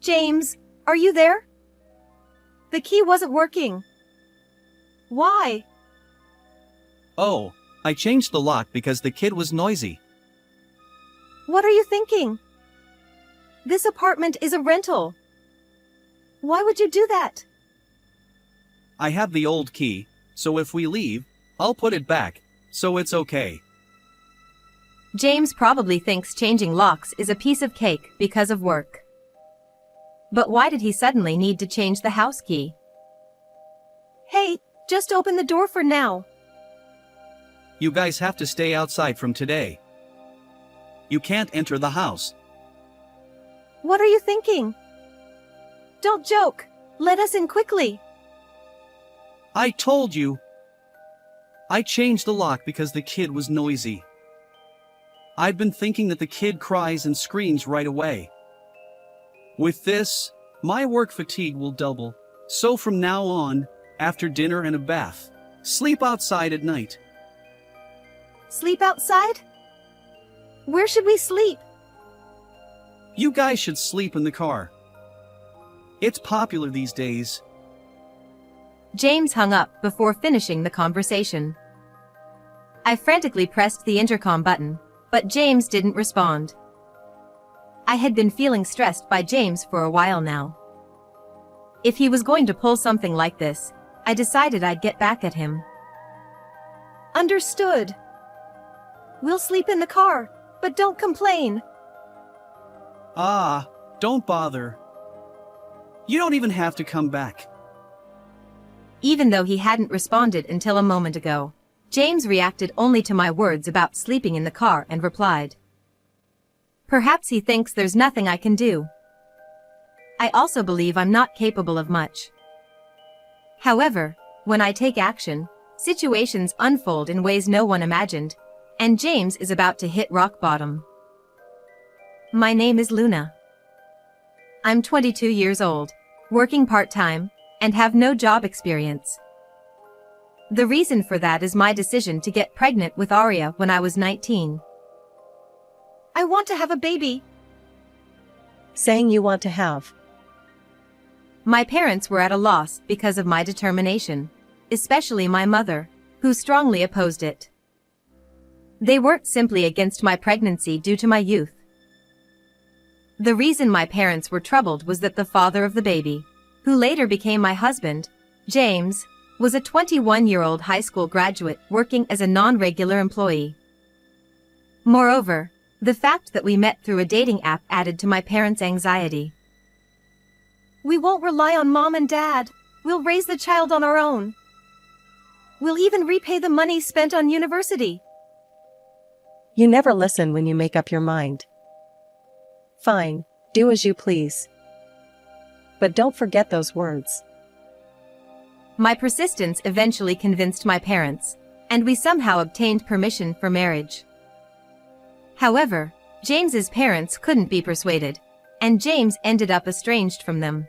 James, are you there? The key wasn't working. Why? Oh, I changed the lock because the kid was noisy. What are you thinking? This apartment is a rental. Why would you do that? I have the old key, so if we leave, I'll put it back, so it's okay. James probably thinks changing locks is a piece of cake because of work. But why did he suddenly need to change the house key? Hey, just open the door for now. You guys have to stay outside from today. You can't enter the house. What are you thinking? Don't joke. Let us in quickly. I told you. I changed the lock because the kid was noisy. I've been thinking that the kid cries and screams right away. With this, my work fatigue will double, so from now on, after dinner and a bath, sleep outside at night. Sleep outside? Where should we sleep? You guys should sleep in the car. It's popular these days. James hung up before finishing the conversation. I frantically pressed the intercom button, but James didn't respond. I had been feeling stressed by James for a while now. If he was going to pull something like this, I decided I'd get back at him. Understood. We'll sleep in the car, but don't complain. Ah, don't bother. You don't even have to come back. Even though he hadn't responded until a moment ago, James reacted only to my words about sleeping in the car and replied. Perhaps he thinks there's nothing I can do. I also believe I'm not capable of much. However, when I take action, situations unfold in ways no one imagined, and James is about to hit rock bottom. My name is Luna. I'm 22 years old, working part-time, and have no job experience. The reason for that is my decision to get pregnant with Arya when I was 19. I want to have a baby. Saying you want to have. My parents were at a loss because of my determination, especially my mother, who strongly opposed it. They weren't simply against my pregnancy due to my youth. The reason my parents were troubled was that the father of the baby, who later became my husband, James, was a 21-year-old high school graduate working as a non-regular employee. Moreover, the fact that we met through a dating app added to my parents' anxiety. We won't rely on Mom and Dad. We'll raise the child on our own. We'll even repay the money spent on university. You never listen when you make up your mind. Fine, do as you please. But don't forget those words. My persistence eventually convinced my parents, and we somehow obtained permission for marriage. However, James's parents couldn't be persuaded, and James ended up estranged from them.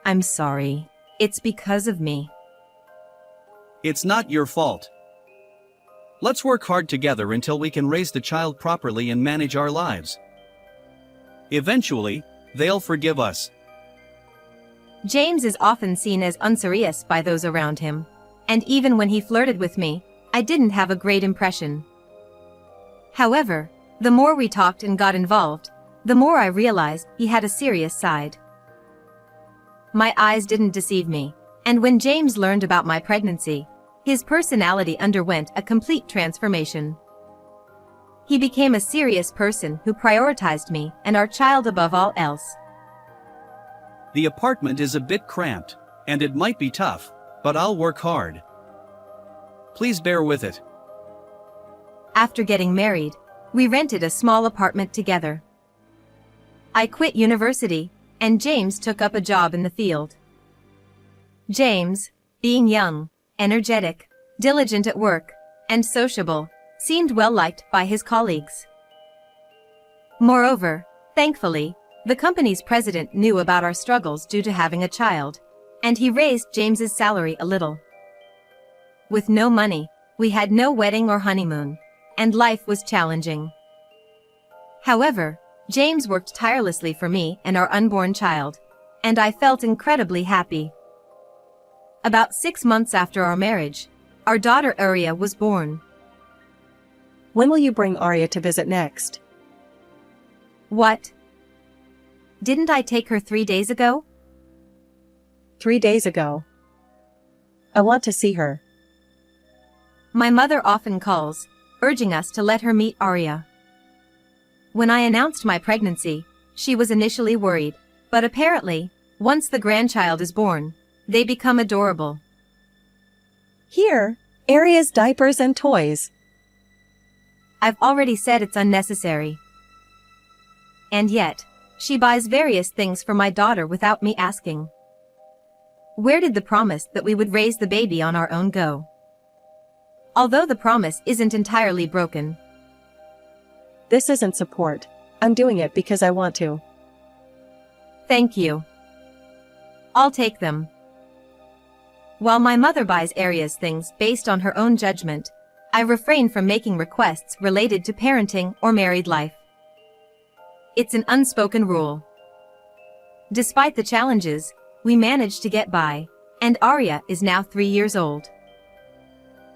I'm sorry. It's because of me. It's not your fault. Let's work hard together until we can raise the child properly and manage our lives. Eventually, they'll forgive us. James is often seen as unserious by those around him, and even when he flirted with me, I didn't have a great impression. However, the more we talked and got involved, the more I realized he had a serious side. My eyes didn't deceive me, and when James learned about my pregnancy, his personality underwent a complete transformation. He became a serious person who prioritized me and our child above all else. The apartment is a bit cramped, and it might be tough, but I'll work hard. Please bear with it. After getting married, we rented a small apartment together. I quit university, and James took up a job in the field. James, being young, energetic, diligent at work, and sociable, seemed well liked by his colleagues. Moreover, thankfully, the company's president knew about our struggles due to having a child, and he raised James's salary a little. With no money, we had no wedding or honeymoon, and life was challenging. However, James worked tirelessly for me and our unborn child, and I felt incredibly happy. About 6 months after our marriage, our daughter Arya was born. When will you bring Arya to visit next? What? Didn't I take her 3 days ago? 3 days ago. I want to see her. My mother often calls, urging us to let her meet Arya. When I announced my pregnancy, she was initially worried, but apparently, once the grandchild is born, they become adorable. Here, Arya's diapers and toys. I've already said it's unnecessary. And yet, she buys various things for my daughter without me asking. Where did the promise that we would raise the baby on our own go? Although the promise isn't entirely broken. This isn't support. I'm doing it because I want to. Thank you. I'll take them. While my mother buys Arya's things based on her own judgment, I refrain from making requests related to parenting or married life. It's an unspoken rule. Despite the challenges, we managed to get by, and Arya is now 3 years old.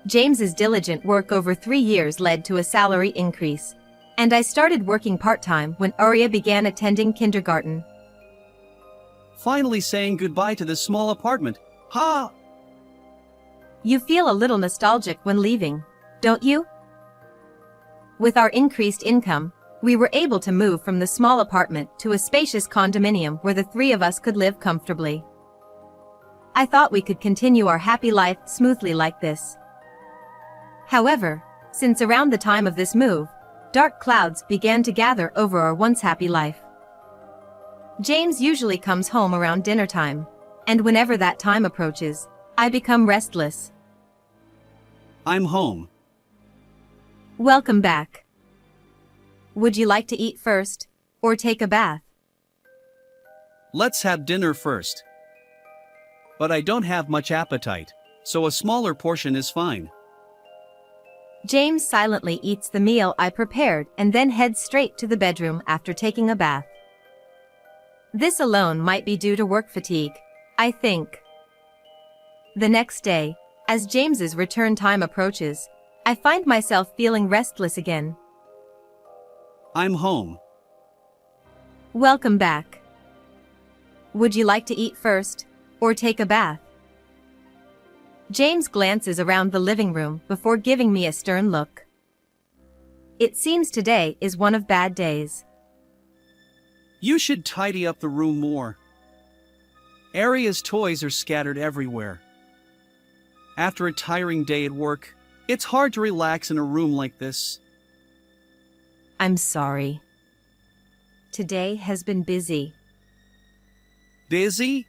James's diligent work over 3 years led to a salary increase, and I started working part-time when Arya began attending kindergarten. Finally saying goodbye to this small apartment. Ha! You feel a little nostalgic when leaving, don't you? With our increased income, we were able to move from the small apartment to a spacious condominium where the 3 of us could live comfortably. I thought we could continue our happy life smoothly like this. However, since around the time of this move, dark clouds began to gather over our once happy life. James usually comes home around dinner time, and whenever that time approaches, I become restless. I'm home. Welcome back. Would you like to eat first, or take a bath? Let's have dinner first. But I don't have much appetite, so a smaller portion is fine. James silently eats the meal I prepared and then heads straight to the bedroom after taking a bath. This alone might be due to work fatigue, I think. The next day, as James's return time approaches, I find myself feeling restless again. I'm home. Welcome back. Would you like to eat first, or take a bath? James glances around the living room before giving me a stern look. It seems today is one of bad days. You should tidy up the room more. Arya's toys are scattered everywhere. After a tiring day at work, it's hard to relax in a room like this. I'm sorry. Today has been busy. Busy?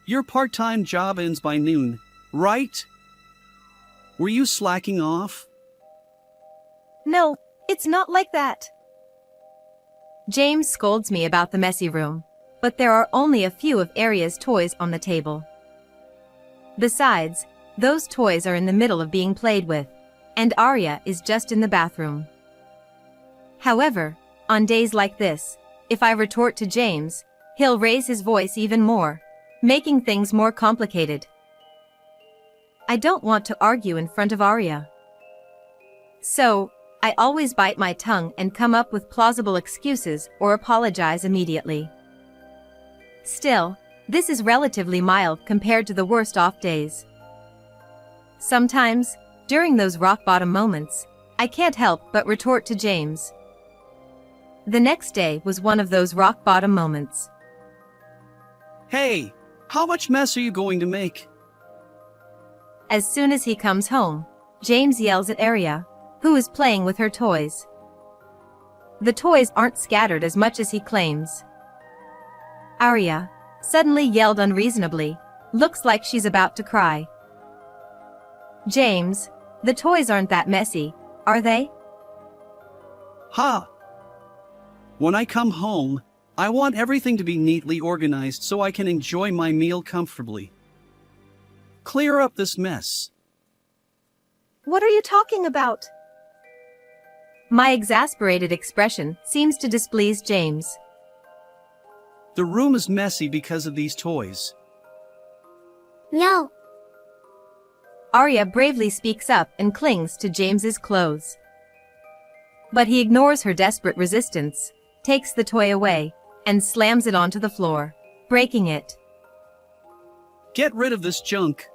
Your part-time job ends by noon, right? Were you slacking off? No, it's not like that. James scolds me about the messy room, but there are only a few of Arya's toys on the table. Besides, those toys are in the middle of being played with, and Arya is just in the bathroom. However, on days like this, if I retort to James, he'll raise his voice even more, making things more complicated. I don't want to argue in front of Arya. So, I always bite my tongue and come up with plausible excuses or apologize immediately. Still, this is relatively mild compared to the worst off days. Sometimes, during those rock-bottom moments, I can't help but retort to James. The next day was one of those rock-bottom moments. Hey, how much mess are you going to make? As soon as he comes home, James yells at Arya, who is playing with her toys. The toys aren't scattered as much as he claims. Arya, suddenly yelled unreasonably, looks like she's about to cry. James, the toys aren't that messy, are they? Ha! When I come home, I want everything to be neatly organized so I can enjoy my meal comfortably. Clear up this mess. What are you talking about? My exasperated expression seems to displease James. The room is messy because of these toys. No. Arya bravely speaks up and clings to James's clothes. But he ignores her desperate resistance, takes the toy away, and slams it onto the floor, breaking it. Get rid of this junk.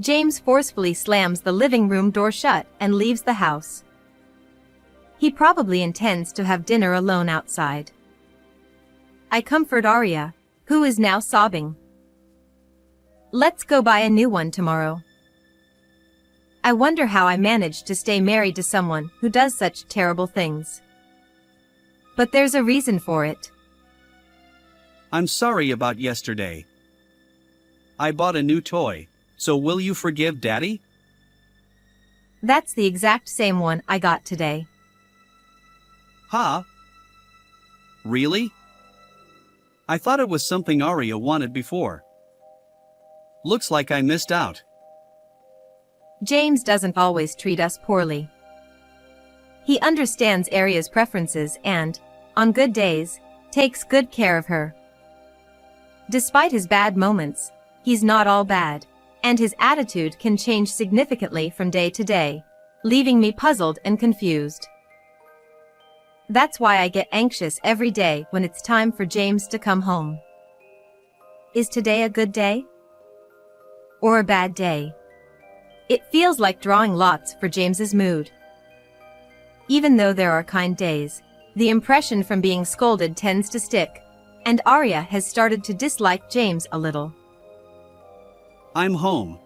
James forcefully slams the living room door shut and leaves the house. He probably intends to have dinner alone outside. I comfort Arya, who is now sobbing. Let's go buy a new one tomorrow. I wonder how I managed to stay married to someone who does such terrible things. But there's a reason for it. I'm sorry about yesterday. I bought a new toy, so will you forgive Daddy? That's the exact same one I got today. Huh? Really? I thought it was something Arya wanted before. Looks like I missed out. James doesn't always treat us poorly. He understands Arya's preferences and, on good days, takes good care of her. Despite his bad moments, he's not all bad, and his attitude can change significantly from day to day, leaving me puzzled and confused. That's why I get anxious every day when it's time for James to come home. Is today a good day? Or a bad day? It feels like drawing lots for James's mood. Even though there are kind days, the impression from being scolded tends to stick, and Arya has started to dislike James a little. I'm home.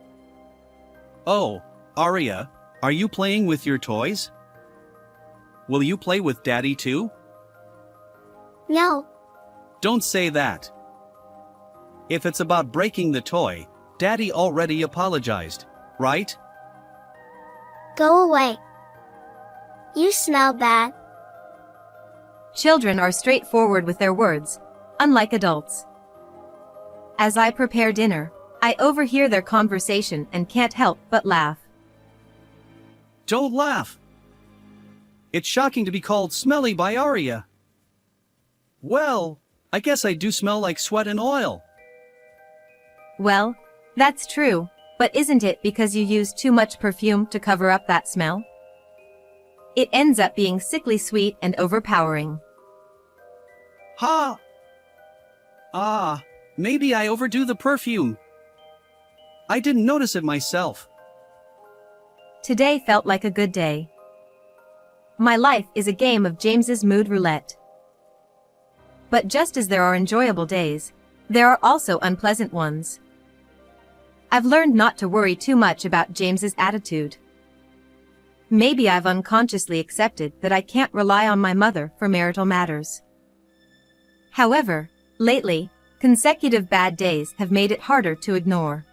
Oh, Arya, are you playing with your toys? Will you play with Daddy too? No. Don't say that. If it's about breaking the toy, Daddy already apologized, right? Go away. You smell bad. Children are straightforward with their words, unlike adults. As I prepare dinner, I overhear their conversation and can't help but laugh. Don't laugh. It's shocking to be called smelly by Arya. Well, I guess I do smell like sweat and oil. Well, that's true, but isn't it because you use too much perfume to cover up that smell? It ends up being sickly sweet and overpowering. Ha! Maybe I overdo the perfume. I didn't notice it myself. Today felt like a good day. My life is a game of James's mood roulette. But just as there are enjoyable days, there are also unpleasant ones. I've learned not to worry too much about James's attitude. Maybe I've unconsciously accepted that I can't rely on my mother for marital matters. However, lately, consecutive bad days have made it harder to ignore.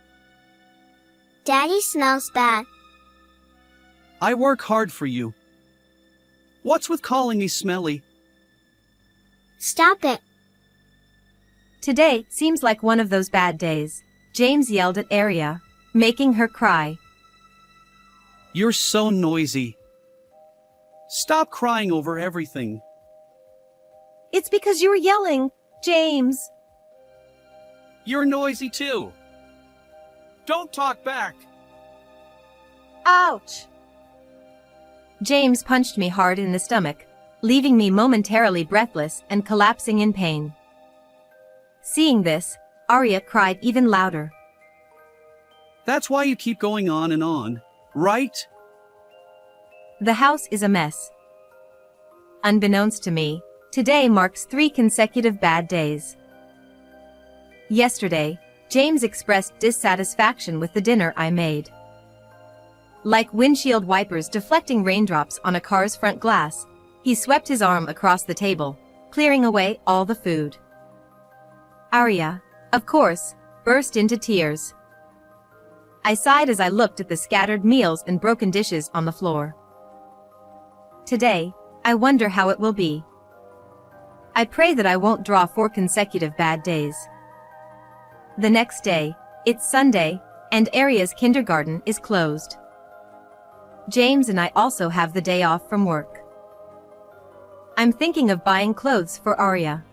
Daddy smells bad. I work hard for you. What's with calling me smelly? Stop it. Today seems like one of those bad days, James yelled at Arya, making her cry. You're so noisy. Stop crying over everything. It's because you were yelling, James. You're noisy too. Don't talk back. Ouch! James punched me hard in the stomach, leaving me momentarily breathless and collapsing in pain. Seeing this, Arya cried even louder. That's why you keep going on, right? The house is a mess. Unbeknownst to me, today marks 3 consecutive bad days. Yesterday, James expressed dissatisfaction with the dinner I made. Like windshield wipers deflecting raindrops on a car's front glass, he swept his arm across the table, clearing away all the food. Arya, of course, burst into tears. I sighed as I looked at the scattered meals and broken dishes on the floor. Today, I wonder how it will be. I pray that I won't draw 4 consecutive bad days. The next day, it's Sunday, and Arya's kindergarten is closed. James and I also have the day off from work. I'm thinking of buying clothes for Arya.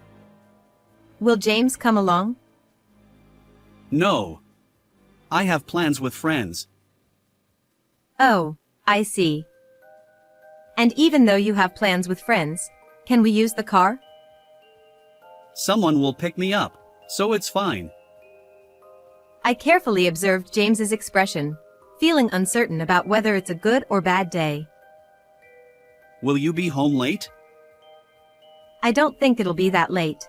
Will James come along? No. I have plans with friends. Oh, I see. And even though you have plans with friends, can we use the car? Someone will pick me up, so it's fine. I carefully observed James's expression, feeling uncertain about whether it's a good or bad day. Will you be home late? I don't think it'll be that late.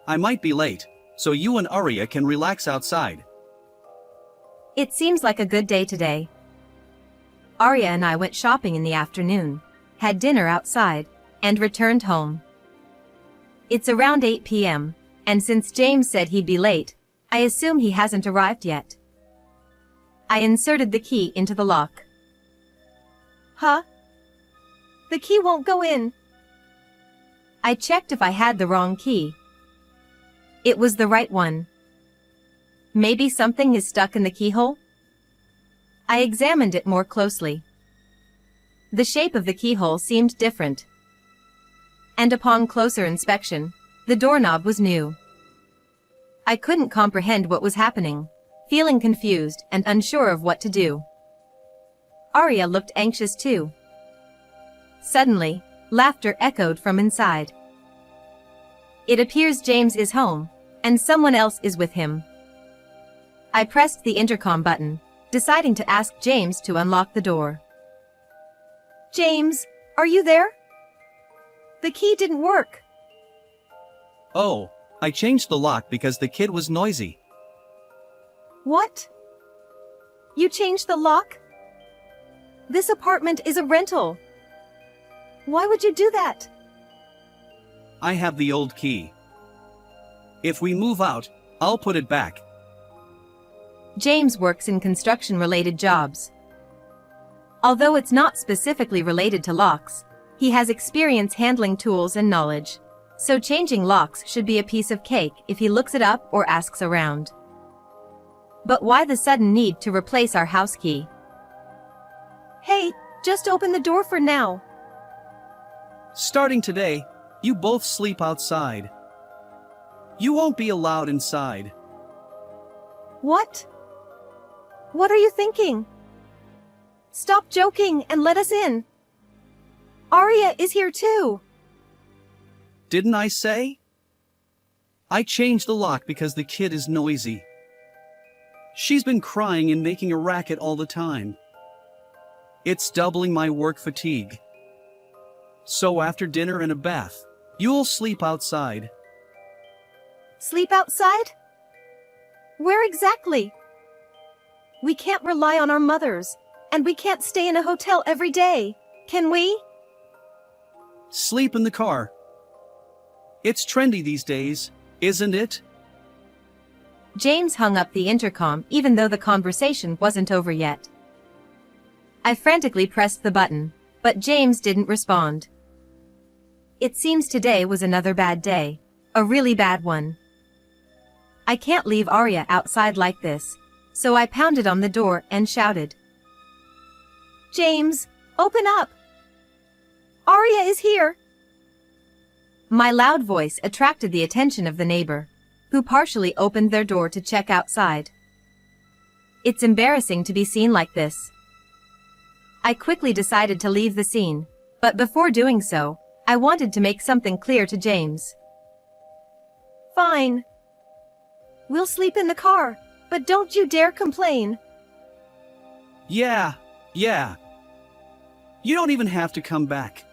I might be late, so you and Arya can relax outside. It seems like a good day today. Arya and I went shopping in the afternoon, had dinner outside, and returned home. It's around 8 p.m., and since James said he'd be late, I assume he hasn't arrived yet. I inserted the key into the lock. Huh? The key won't go in. I checked if I had the wrong key. It was the right one. Maybe something is stuck in the keyhole? I examined it more closely. The shape of the keyhole seemed different. And upon closer inspection, the doorknob was new. I couldn't comprehend what was happening, feeling confused and unsure of what to do. Arya looked anxious too. Suddenly, laughter echoed from inside. It appears James is home, and someone else is with him. I pressed the intercom button, deciding to ask James to unlock the door. James, are you there? The key didn't work. Oh, I changed the lock because the kid was noisy. What? You changed the lock? This apartment is a rental. Why would you do that? I have the old key. If we move out, I'll put it back. James works in construction-related jobs. Although it's not specifically related to locks, he has experience handling tools and knowledge, so changing locks should be a piece of cake if he looks it up or asks around. But why the sudden need to replace our house key? Hey, just open the door for now. Starting today, you both sleep outside. You won't be allowed inside. What? What are you thinking? Stop joking and let us in. Arya is here too. Didn't I say? I changed the lock because the kid is noisy. She's been crying and making a racket all the time. It's doubling my work fatigue. So after dinner and a bath, you'll sleep outside. Sleep outside? Where exactly? We can't rely on our mothers, and we can't stay in a hotel every day, can we? Sleep in the car. It's trendy these days, isn't it? James hung up the intercom even though the conversation wasn't over yet. I frantically pressed the button, but James didn't respond. It seems today was another bad day, a really bad one. I can't leave Arya outside like this, so I pounded on the door and shouted. James, open up! Arya is here! My loud voice attracted the attention of the neighbor, who partially opened their door to check outside. It's embarrassing to be seen like this. I quickly decided to leave the scene, but before doing so, I wanted to make something clear to James. Fine. We'll sleep in the car, but don't you dare complain. Yeah. You don't even have to come back.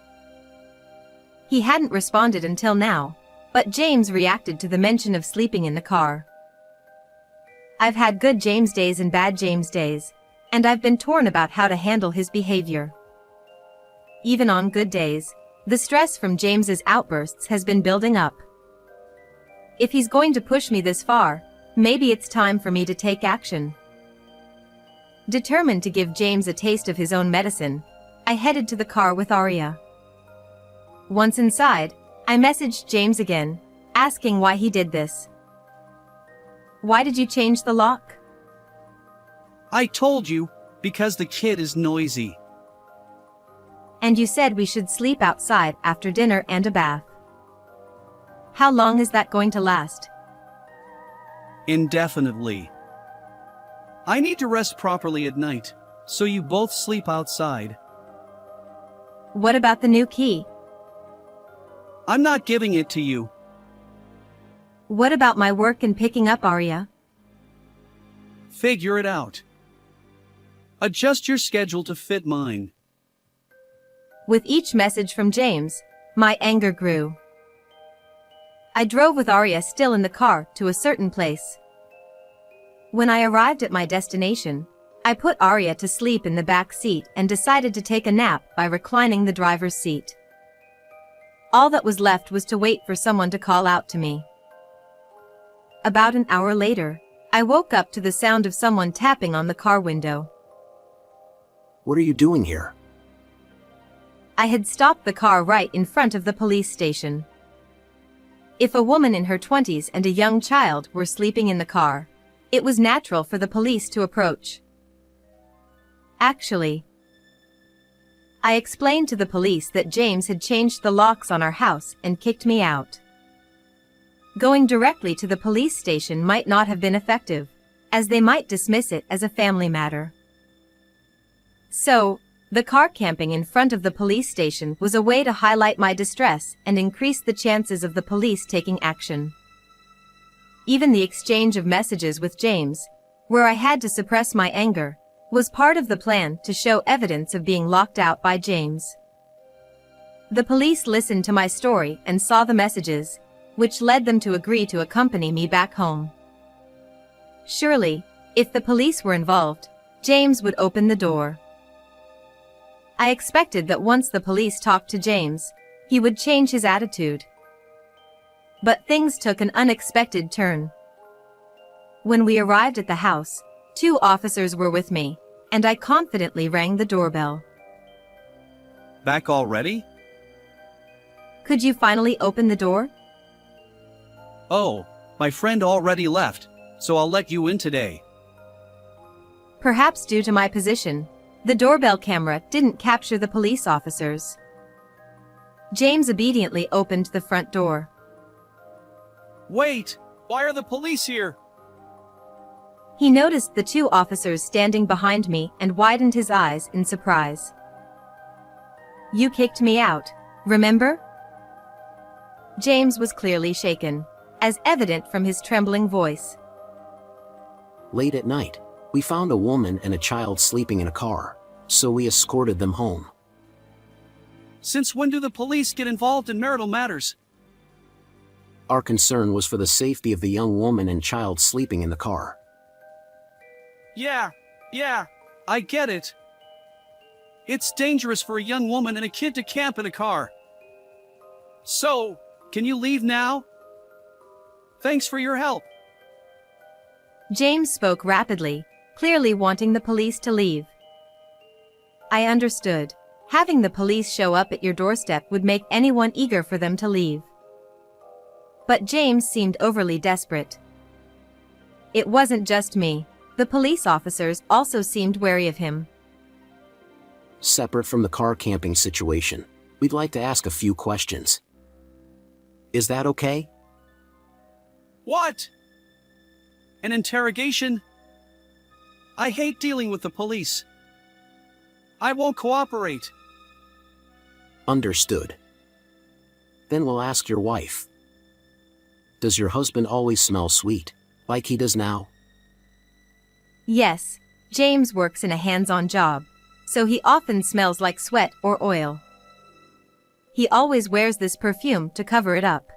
He hadn't responded until now, but James reacted to the mention of sleeping in the car. I've had good James days and bad James days, and I've been torn about how to handle his behavior. Even on good days, the stress from James's outbursts has been building up. If he's going to push me this far, maybe it's time for me to take action. Determined to give James a taste of his own medicine, I headed to the car with Arya. Once inside, I messaged James again, asking why he did this. Why did you change the lock? I told you, Because the kid is noisy. And you said we should sleep outside after dinner and a bath. How long is that going to last? Indefinitely. I need to rest properly at night, so you both sleep outside. What about the new key? I'm not giving it to you. What about my work in picking up Arya? Figure it out. Adjust your schedule to fit mine. With each message from James, my anger grew. I drove with Arya still in the car to a certain place. When I arrived at my destination, I put Arya to sleep in the back seat and decided to take a nap by reclining the driver's seat. All that was left was to wait for someone to call out to me. About an hour later, I woke up to the sound of someone tapping on the car window. What are you doing here? I had stopped the car right in front of the police station. If a woman in her 20s and a young child were sleeping in the car, it was natural for the police to approach. Actually, I explained to the police that James had changed the locks on our house and kicked me out. Going directly to the police station might not have been effective, as they might dismiss it as a family matter. So, the car camping in front of the police station was a way to highlight my distress and increase the chances of the police taking action. Even the exchange of messages with James, where I had to suppress my anger, was part of the plan to show evidence of being locked out by James. The police listened to my story and saw the messages, which led them to agree to accompany me back home. Surely, if the police were involved, James would open the door. I expected that once the police talked to James, he would change his attitude. But things took an unexpected turn. When we arrived at the house, 2 officers were with me, and I confidently rang the doorbell. Back already? Could you finally open the door? Oh, my friend already left, so I'll let you in today. Perhaps due to my position, the doorbell camera didn't capture the police officers. James obediently opened the front door. Wait! Why are the police here? He noticed the 2 officers standing behind me and widened his eyes in surprise. You kicked me out, remember? James was clearly shaken, as evident from his trembling voice. Late at night, we found a woman and a child sleeping in a car, so we escorted them home. Since when do the police get involved in marital matters? Our concern was for the safety of the young woman and child sleeping in the car. Yeah, I get it. It's dangerous for a young woman and a kid to camp in a car. So, can you leave now? Thanks for your help. James spoke rapidly, clearly wanting the police to leave. I understood. Having the police show up at your doorstep would make anyone eager for them to leave. But James seemed overly desperate. It wasn't just me. The police officers also seemed wary of him. Separate from the car camping situation, we'd like to ask a few questions. Is that okay? What? An interrogation? I hate dealing with the police. I won't cooperate. Understood. Then we'll ask your wife. Does your husband always smell sweet, like he does now? Yes, James works in a hands-on job, so he often smells like sweat or oil. He always wears this perfume to cover it up.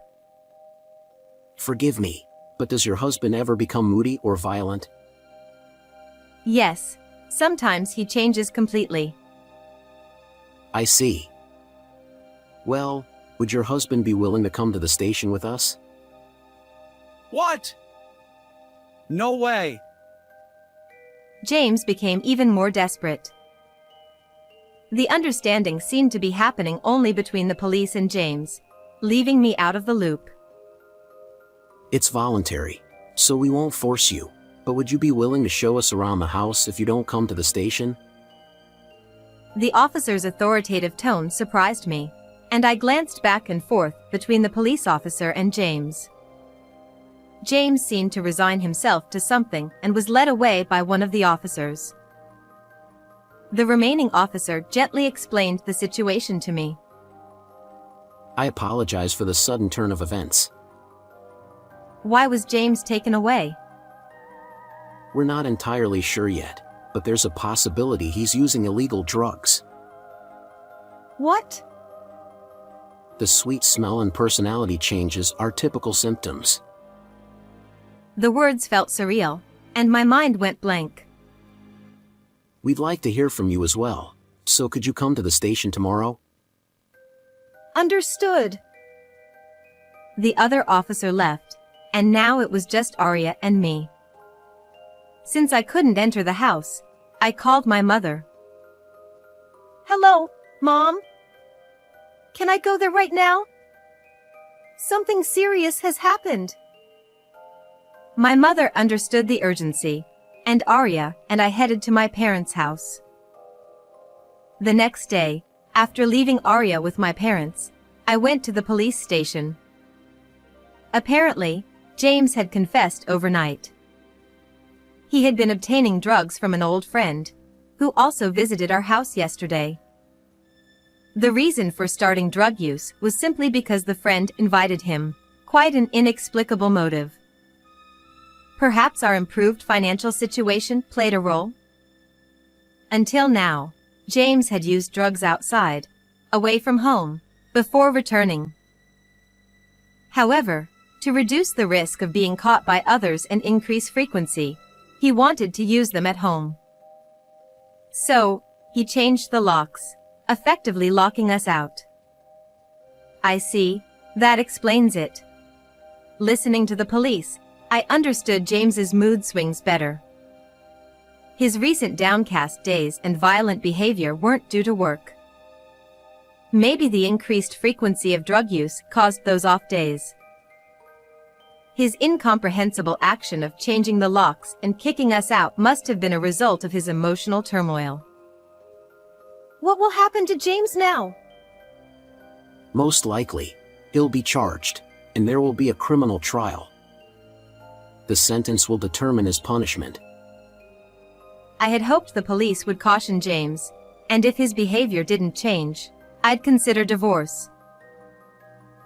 Forgive me, but does your husband ever become moody or violent? Yes, sometimes he changes completely. I see. Well, would your husband be willing to come to the station with us? What? No way. James became even more desperate. The understanding seemed to be happening only between the police and James, leaving me out of the loop. It's voluntary, so we won't force you, but would you be willing to show us around the house if you don't come to the station? The officer's authoritative tone surprised me, and I glanced back and forth between the police officer and James. James seemed to resign himself to something and was led away by one of the officers. The remaining officer gently explained the situation to me. I apologize for the sudden turn of events. Why was James taken away? We're not entirely sure yet, but there's a possibility he's using illegal drugs. What? The sweet smell and personality changes are typical symptoms. The words felt surreal, and my mind went blank. We'd like to hear from you as well, so could you come to the station tomorrow? Understood. The other officer left, and now it was just Arya and me. Since I couldn't enter the house, I called my mother. Hello, Mom? Can I go there right now? Something serious has happened. My mother understood the urgency, and Arya and I headed to my parents' house. The next day, after leaving Arya with my parents, I went to the police station. Apparently, James had confessed overnight. He had been obtaining drugs from an old friend, who also visited our house yesterday. The reason for starting drug use was simply because the friend invited him, quite an inexplicable motive. Perhaps our improved financial situation played a role? Until now, James had used drugs outside, away from home, before returning. However, to reduce the risk of being caught by others and increase frequency, he wanted to use them at home. So, he changed the locks, effectively locking us out. I see, that explains it. Listening to the police, I understood James's mood swings better. His recent downcast days and violent behavior weren't due to work. Maybe the increased frequency of drug use caused those off days. His incomprehensible action of changing the locks and kicking us out must have been a result of his emotional turmoil. What will happen to James now? Most likely, he'll be charged, and there will be a criminal trial. The sentence will determine his punishment. I had hoped the police would caution James, and if his behavior didn't change, I'd consider divorce.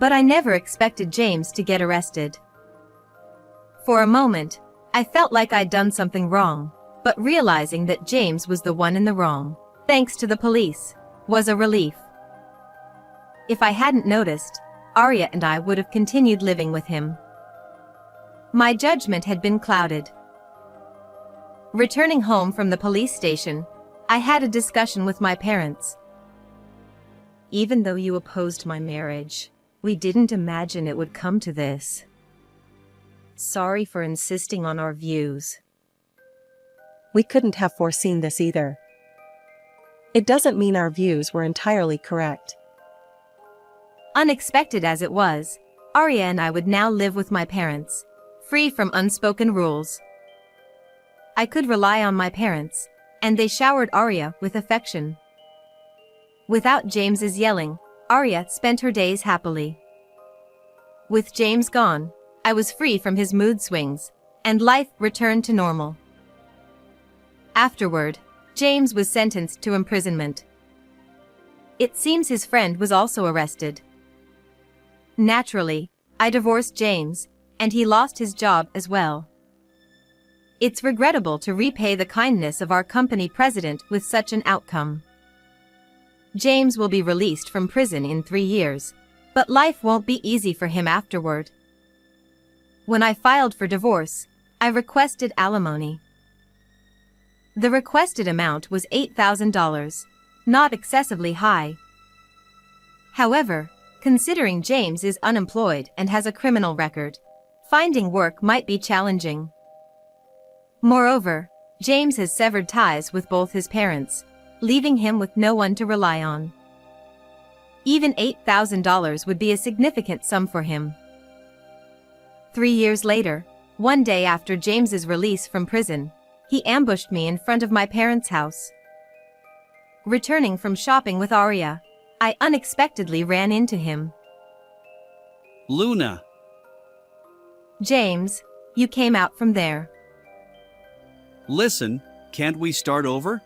But I never expected James to get arrested. For a moment, I felt like I'd done something wrong, but realizing that James was the one in the wrong, thanks to the police, was a relief. If I hadn't noticed, Arya and I would have continued living with him. My judgment had been clouded. Returning home from the police station, I had a discussion with my parents. Even though you opposed my marriage, we didn't imagine it would come to this. Sorry for insisting on our views. We couldn't have foreseen this either. It doesn't mean our views were entirely correct. Unexpected as it was, Arya and I would now live with my parents, free from unspoken rules. I could rely on my parents, and they showered Arya with affection. Without James's yelling, Arya spent her days happily. With James gone, I was free from his mood swings, and life returned to normal. Afterward, James was sentenced to imprisonment. It seems his friend was also arrested. Naturally, I divorced James, and he lost his job as well. It's regrettable to repay the kindness of our company president with such an outcome. James will be released from prison in 3 years, but life won't be easy for him afterward. When I filed for divorce, I requested alimony. The requested amount was $8,000, not excessively high. However, considering James is unemployed and has a criminal record, finding work might be challenging. Moreover, James has severed ties with both his parents, leaving him with no one to rely on. Even $8,000 would be a significant sum for him. 3 years later, One day after James's release from prison, he ambushed me in front of my parents' house. Returning from shopping with Arya, I unexpectedly ran into him. Luna. James, you came out from there. Listen, can't we start over?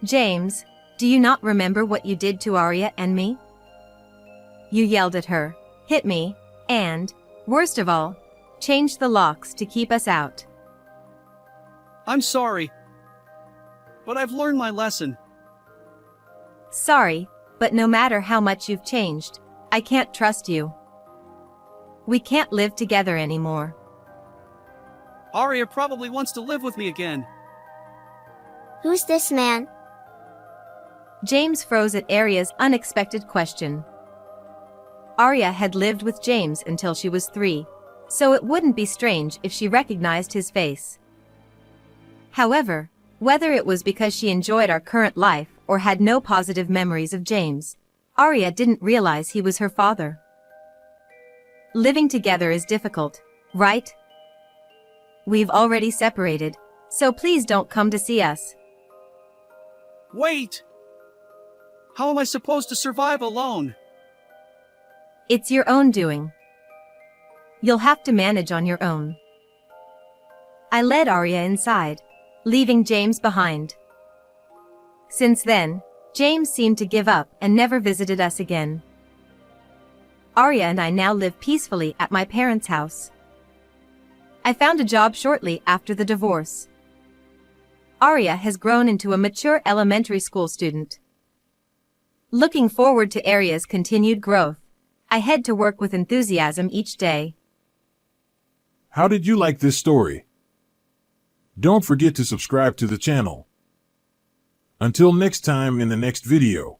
James, do you not remember what you did to Arya and me? You yelled at her, hit me, and, worst of all, changed the locks to keep us out. I'm sorry. But I've learned my lesson. Sorry, but no matter how much you've changed, I can't trust you. We can't live together anymore. Arya probably wants to live with me again. Who's this man? James froze at Arya's unexpected question. Arya had lived with James until she was 3, so it wouldn't be strange if she recognized his face. However, whether it was because she enjoyed our current life or had no positive memories of James, Arya didn't realize he was her father. Living together is difficult, right? We've already separated, so please don't come to see us. Wait! How am I supposed to survive alone? It's your own doing. You'll have to manage on your own. I led Arya inside, leaving James behind. Since then, James seemed to give up and never visited us again. Arya and I now live peacefully at my parents' house. I found a job shortly after the divorce. Arya has grown into a mature elementary school student. Looking forward to Arya's continued growth, I head to work with enthusiasm each day. How did you like this story? Don't forget to subscribe to the channel. Until next time in the next video.